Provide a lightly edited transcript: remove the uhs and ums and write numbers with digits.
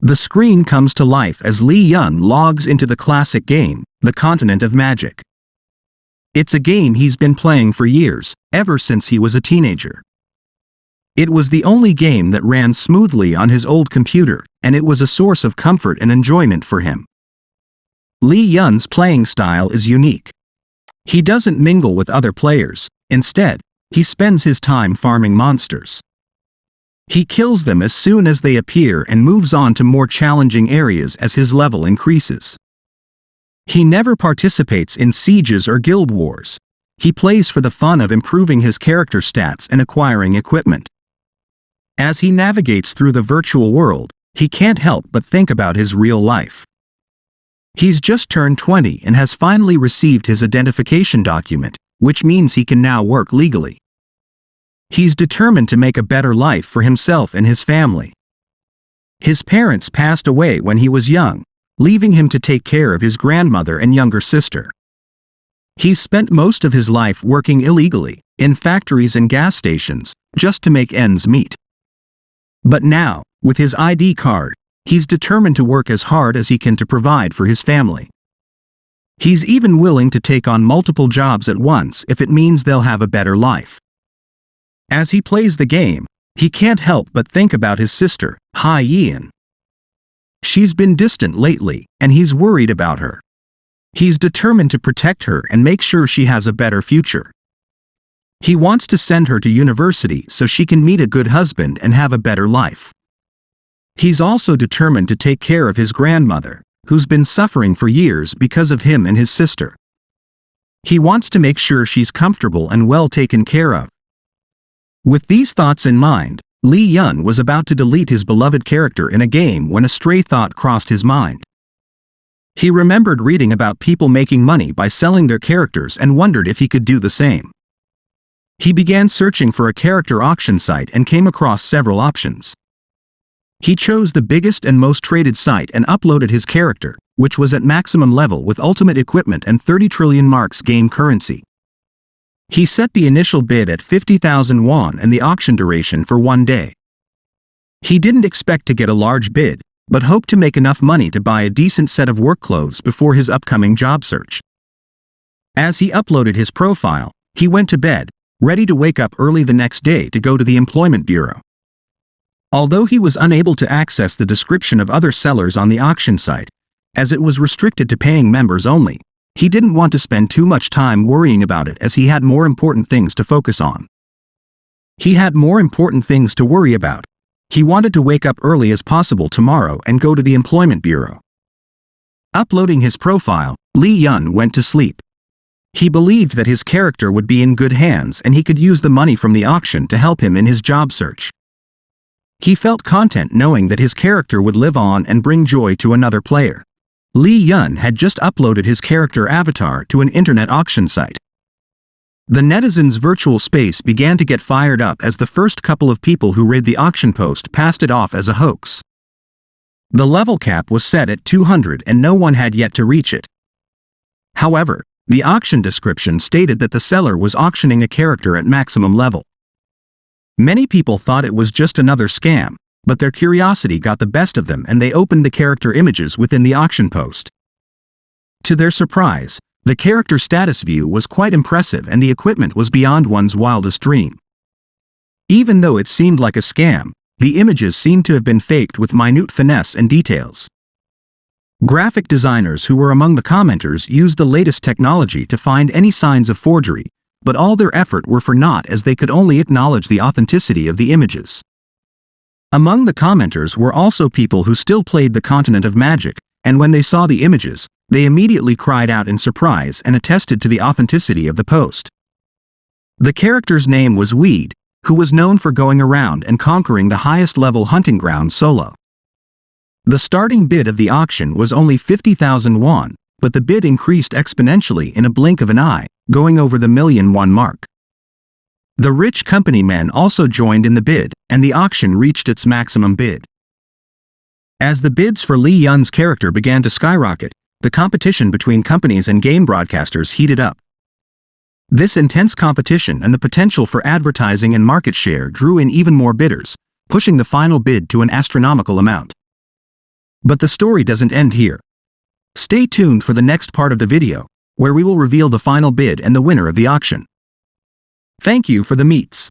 The screen comes to life as Lee Yun logs into the classic game, The Continent of Magic. It's a game he's been playing for years, ever since he was a teenager. It was the only game that ran smoothly on his old computer, and it was a source of comfort and enjoyment for him. Lee Yun's playing style is unique. He doesn't mingle with other players. Instead, he spends his time farming monsters. He kills them as soon as they appear and moves on to more challenging areas as his level increases. He never participates in sieges or guild wars. He plays for the fun of improving his character stats and acquiring equipment. As he navigates through the virtual world, he can't help but think about his real life. He's just turned 20 and has finally received his identification document, which means he can now work legally. He's determined to make a better life for himself and his family. His parents passed away when he was young, leaving him to take care of his grandmother and younger sister. He's spent most of his life working illegally, in factories and gas stations, just to make ends meet. But now, with his ID card, he's determined to work as hard as he can to provide for his family. He's even willing to take on multiple jobs at once if it means they'll have a better life. As he plays the game, he can't help but think about his sister, Hai Yian. She's been distant lately, and he's worried about her. He's determined to protect her and make sure she has a better future. He wants to send her to university so she can meet a good husband and have a better life. He's also determined to take care of his grandmother, who's been suffering for years because of him and his sister. He wants to make sure she's comfortable and well taken care of. With these thoughts in mind, Lee Yun was about to delete his beloved character in a game when a stray thought crossed his mind. He remembered reading about people making money by selling their characters and wondered if he could do the same. He began searching for a character auction site and came across several options. He chose the biggest and most traded site and uploaded his character, which was at maximum level with ultimate equipment and 30 trillion marks game currency. He set the initial bid at 50,000 won and the auction duration for 1 day. He didn't expect to get a large bid, but hoped to make enough money to buy a decent set of work clothes before his upcoming job search. As he uploaded his profile, he went to bed, ready to wake up early the next day to go to the employment bureau. Although he was unable to access the description of other sellers on the auction site, as it was restricted to paying members only, he didn't want to spend too much time worrying about it as he had more important things to focus on. He had more important things to worry about. He wanted to wake up early as possible tomorrow and go to the employment bureau. Uploading his profile, Lee Yun went to sleep. He believed that his character would be in good hands and he could use the money from the auction to help him in his job search. He felt content knowing that his character would live on and bring joy to another player. Lee Yun had just uploaded his character avatar to an internet auction site. The netizens' virtual space began to get fired up as the first couple of people who read the auction post passed it off as a hoax. The level cap was set at 200 and no one had yet to reach it. However, the auction description stated that the seller was auctioning a character at maximum level. Many people thought it was just another scam, but their curiosity got the best of them and they opened the character images within the auction post. To their surprise, the character status view was quite impressive and the equipment was beyond one's wildest dream. Even though it seemed like a scam, the images seemed to have been faked with minute finesse and details. Graphic designers who were among the commenters used the latest technology to find any signs of forgery, but all their effort were for naught as they could only acknowledge the authenticity of the images. Among the commenters were also people who still played the Continent of Magic, and when they saw the images, they immediately cried out in surprise and attested to the authenticity of the post. The character's name was Weed, who was known for going around and conquering the highest level hunting ground solo. The starting bid of the auction was only 50,000 won, but the bid increased exponentially in a blink of an eye, going over the million won mark. The rich company men also joined in the bid, and the auction reached its maximum bid. As the bids for Lee Yun's character began to skyrocket, the competition between companies and game broadcasters heated up. This intense competition and the potential for advertising and market share drew in even more bidders, pushing the final bid to an astronomical amount. But the story doesn't end here. Stay tuned for the next part of the video, where we will reveal the final bid and the winner of the auction. Thank you for the meets.